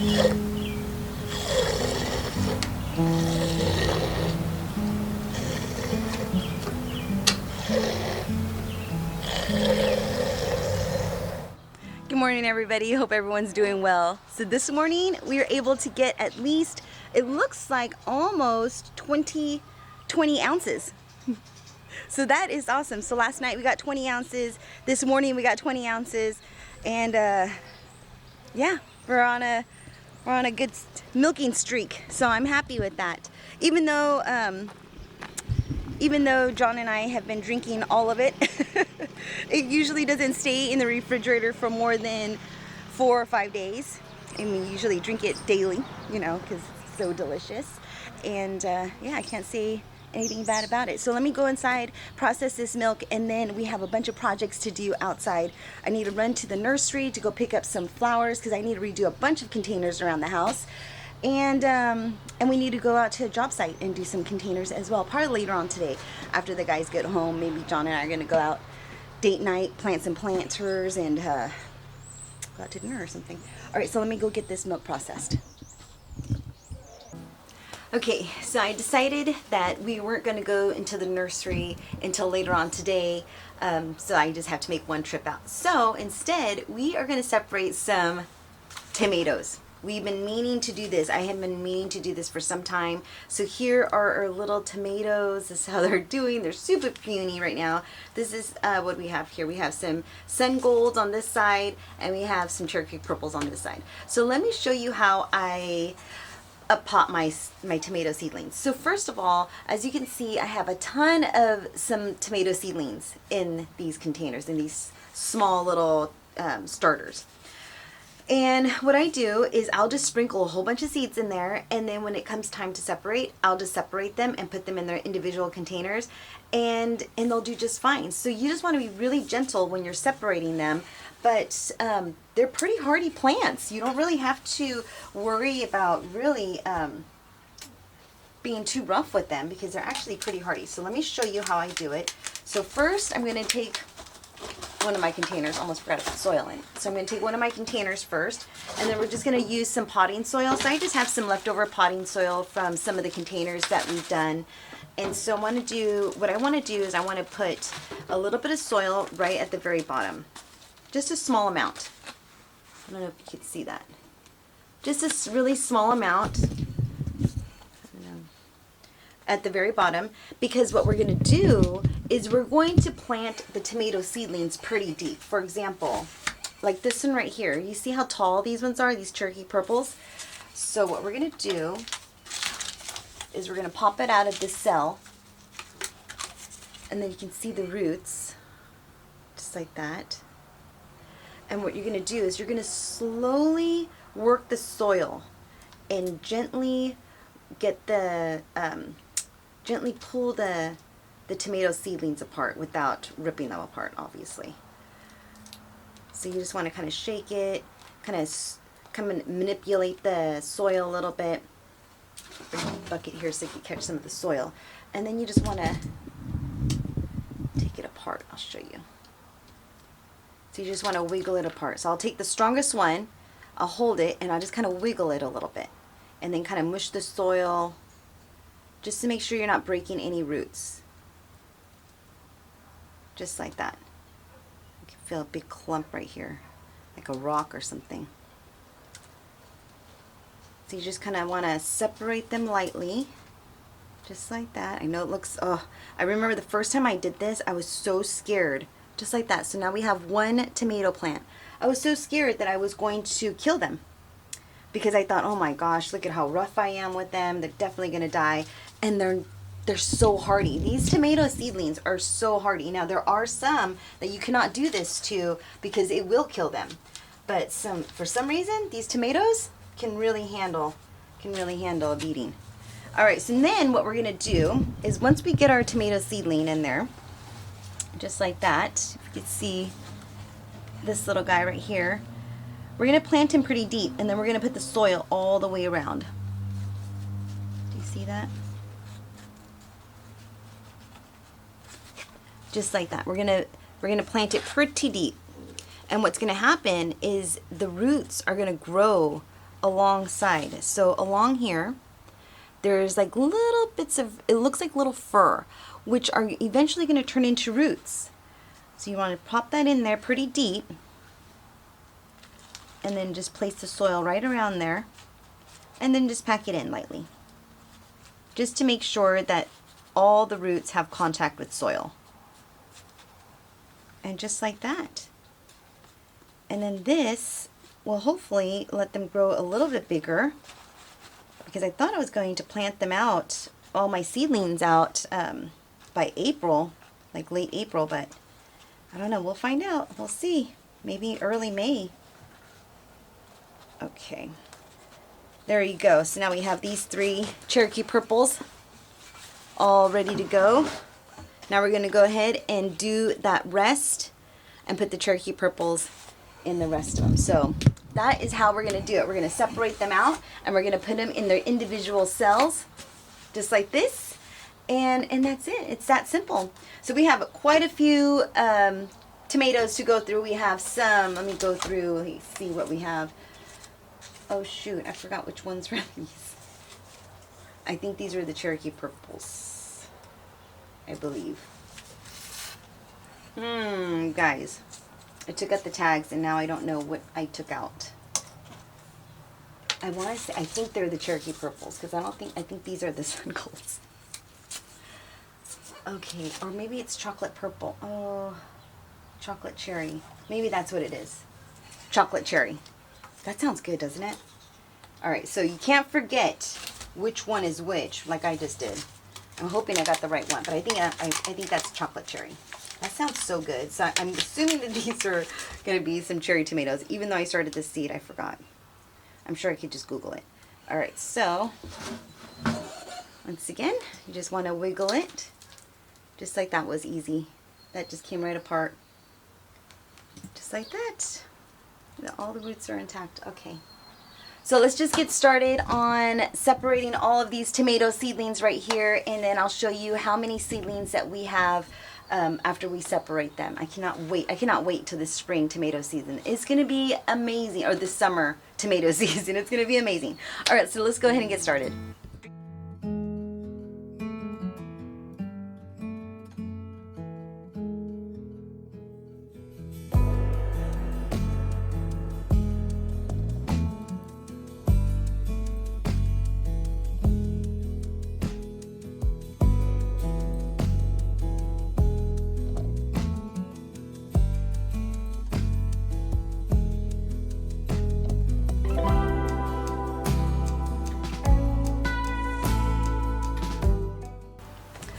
Good morning, everybody. Hope everyone's doing well. So this morning we were able to get at least, it looks like almost 20 ounces. So that is awesome. So last night we got 20 ounces. This morning we got 20 ounces. And yeah, we're on a good milking streak. So I'm happy with that. Even though John and I have been drinking all of it, it usually doesn't stay in the refrigerator for more than 4 or 5 days. And we usually drink it daily, you know, because it's so delicious. And yeah, I can't say anything bad about it. So let me go inside, process this milk, and then we have a bunch of projects to do outside. I need to run to the nursery to go pick up some flowers because I need to redo a bunch of containers around the house. And we need to go out to a job site and do some containers as well, probably later on today after the guys get home. Maybe John and I are going to go out date night, plant some planters, and go out to dinner or something. All right, so let me go get this milk processed. Okay, so I decided that we weren't going to go into the nursery until later on today, so I just have to make one trip out. So instead, we are going to separate some tomatoes. We've been meaning to do this. I have been meaning to do this for some time. So here are our little tomatoes. This is how they're doing. They're super puny right now. This is what we have here. We have some sun golds on this side, and we have some Cherokee purples on this side. So let me show you how I pot my tomato seedlings. So first of all, as you can see, I have a ton of some tomato seedlings in these containers, in these small little starters. And what I do is I'll just sprinkle a whole bunch of seeds in there, and then when it comes time to separate, I'll just separate them and put them in their individual containers, and they'll do just fine. So you just want to be really gentle when you're separating them, but they're pretty hardy plants. You don't really have to worry about really being too rough with them because they're actually pretty hardy. So let me show you how I do it. So first I'm going to take one of my containers, almost forgot to put soil in. So I'm going to take one of my containers first, and then we're just going to use some potting soil. So I just have some leftover potting soil from some of the containers that we've done. And so what I want to do is I want to put a little bit of soil right at the very bottom. Just a small amount. I don't know if you can see that. Just a really small amount at the very bottom, because what we're going to do is we're going to plant the tomato seedlings pretty deep. For example, like this one right here. You see how tall these ones are, these Cherokee purples? So what we're going to do is we're going to pop it out of this cell, and then you can see the roots, just like that. And what you're going to do is you're going to slowly work the soil and gently get gently pull the tomato seedlings apart without ripping them apart, obviously. So you just want to kind of shake it, kind of manipulate the soil a little bit. Bring the bucket here so you can catch some of the soil. And then you just want to take it apart. I'll show you. So you just want to wiggle it apart. So I'll take the strongest one, I'll hold it, and I'll just kind of wiggle it a little bit. And then kind of mush the soil just to make sure you're not breaking any roots. Just like that. You can feel a big clump right here, like a rock or something. So you just kind of want to separate them lightly, just like that. I know it looks, oh, I remember the first time I did this, I was so scared, just like that. So now we have one tomato plant. I was so scared that I was going to kill them because I thought, oh my gosh, look at how rough I am with them. They're definitely going to die. And they're so hardy. These tomato seedlings are so hardy. Now there are some that you cannot do this to because it will kill them. But for some reason, these tomatoes can really handle a beating. All right, so then what we're gonna do is once we get our tomato seedling in there, just like that, if you can see this little guy right here, we're gonna plant him pretty deep, and then we're gonna put the soil all the way around. Do you see that? Just like that. We're gonna plant it pretty deep. And what's gonna happen is the roots are gonna grow alongside. So along here, there's like little bits of, it looks like little fur, which are eventually going to turn into roots. So you want to pop that in there pretty deep, and then just place the soil right around there, and then just pack it in lightly, just to make sure that all the roots have contact with soil. And just like that. And then this will hopefully let them grow a little bit bigger, because I thought I was going to plant them out, all my seedlings out, by April, like late April, but I don't know. We'll find out. We'll see. Maybe early May. Okay. There you go. So now we have these 3 Cherokee purples all ready to go. Now we're going to go ahead and do that rest and put the Cherokee purples in the rest of them. So that is how we're going to do it. We're going to separate them out, and we're going to put them in their individual cells, just like this. And that's it. It's that simple. So we have quite a few tomatoes to go through. We have some, let me go through, let's see what we have. Oh shoot, I forgot which ones were these. I think these are the Cherokee purples, I believe. Guys, I took out the tags and now I don't know what I took out. I want to say, I think they're the Cherokee purples, because I think these are the sun golds. Okay, or maybe it's chocolate purple. Oh, chocolate cherry. Maybe that's what it is. Chocolate cherry. That sounds good, doesn't it? Alright, so you can't forget which one is which, like I just did. I'm hoping I got the right one, but I think that's chocolate cherry. That sounds so good. So I'm assuming that these are going to be some cherry tomatoes. Even though I started this seed, I forgot. I'm sure I could just Google it. Alright, so once again, you just want to wiggle it. Just like that was easy. That just came right apart. Just like that. All the roots are intact. Okay. So let's just get started on separating all of these tomato seedlings right here, and then I'll show you how many seedlings that we have after we separate them. I cannot wait. I cannot wait till this spring tomato season. It's going to be amazing. Or this summer tomato season. It's going to be amazing. All right, so let's go ahead and get started.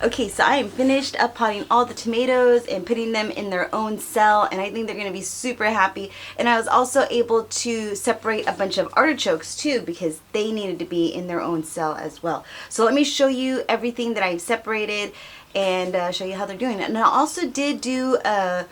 Okay, so I am finished up potting all the tomatoes and putting them in their own cell, and I think they're going to be super happy. And I was also able to separate a bunch of artichokes too, because they needed to be in their own cell as well. So let me show you everything that I've separated and show you how they're doing. And I also did do a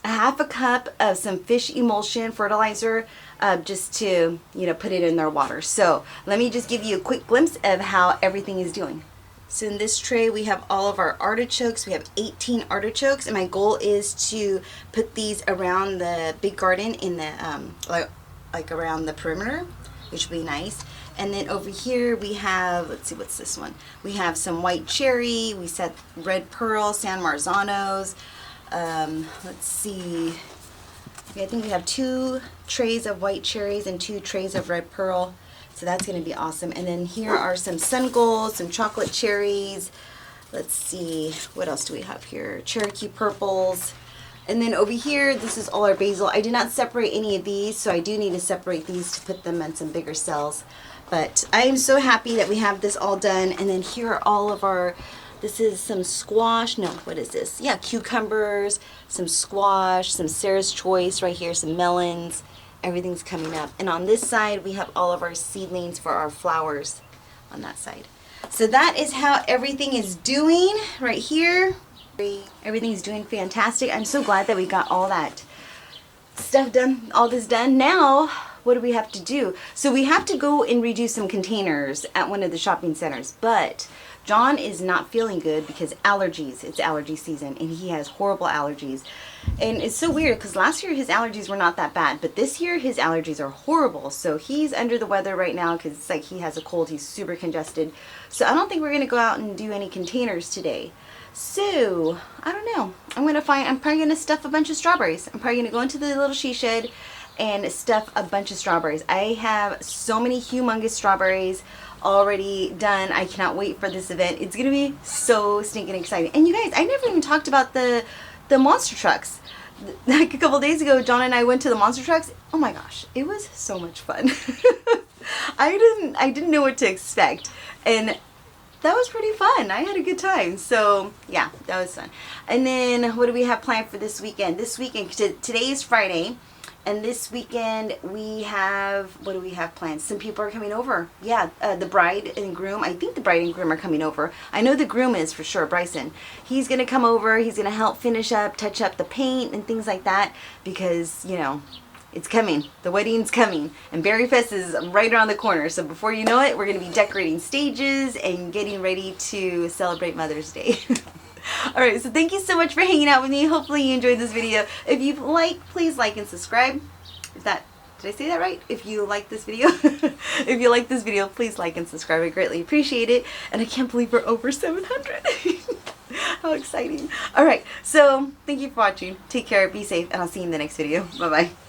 half a cup of some fish emulsion fertilizer just to, you know, put it in their water. So let me just give you a quick glimpse of how everything is doing. So in this tray we have all of our artichokes. We have 18 artichokes, and my goal is to put these around the big garden in the like around the perimeter, which would be nice. And then over here we have, let's see, what's this one? We have some white cherry, we said red pearl, San Marzanos. Let's see, I think we have 2 trays of white cherries and 2 trays of red pearl. So that's going to be awesome. And then here are some sun golds, some chocolate cherries. Let's see, what else do we have here? Cherokee purples. And then over here, this is all our basil. I did not separate any of these, so I do need to separate these to put them in some bigger cells. But I am so happy that we have this all done. And then here are all of our, this is some squash. No, what is this? Yeah, cucumbers, some squash, some Sarah's Choice right here, some melons. Everything's coming up. And on this side, we have all of our seedlings for our flowers on that side. So that is how everything is doing right here. Everything's doing fantastic. I'm so glad that we got all that stuff done, all this done. Now, what do we have to do? So we have to go and redo some containers at one of the shopping centers, but John is not feeling good because allergies. It's allergy season and he has horrible allergies. And it's so weird because last year his allergies were not that bad, but this year his allergies are horrible. So he's under the weather right now because it's like he has a cold. He's super congested. So I don't think we're going to go out and do any containers today. So I don't know. I'm probably going to stuff a bunch of strawberries. I'm probably going to go into the little she shed and stuff a bunch of strawberries. I have so many humongous strawberries already done. I cannot wait for this event. It's going to be so stinking exciting. And you guys, I never even talked about the monster trucks. Like a couple days ago, John and I went to the monster trucks. Oh my gosh, it was so much fun. I didn't know what to expect, and that was pretty fun. I had a good time. So yeah, that was fun. And then what do we have planned for this weekend? This weekend, today is Friday, and this weekend we have, what do we have planned? Some people are coming over. Yeah, the bride and groom. I think the bride and groom are coming over. I know the groom is for sure, Bryson. He's going to come over. He's going to help finish up, touch up the paint and things like that because, you know, it's coming. The wedding's coming. And Berry Fest is right around the corner. So before you know it, we're going to be decorating stages and getting ready to celebrate Mother's Day. Alright, so thank you so much for hanging out with me. Hopefully you enjoyed this video. If you like, please like and subscribe. Did I say that right? If you like this video, if you like this video, please like and subscribe. I greatly appreciate it. And I can't believe we're over 700. How exciting. Alright, so thank you for watching. Take care, be safe, and I'll see you in the next video. Bye-bye.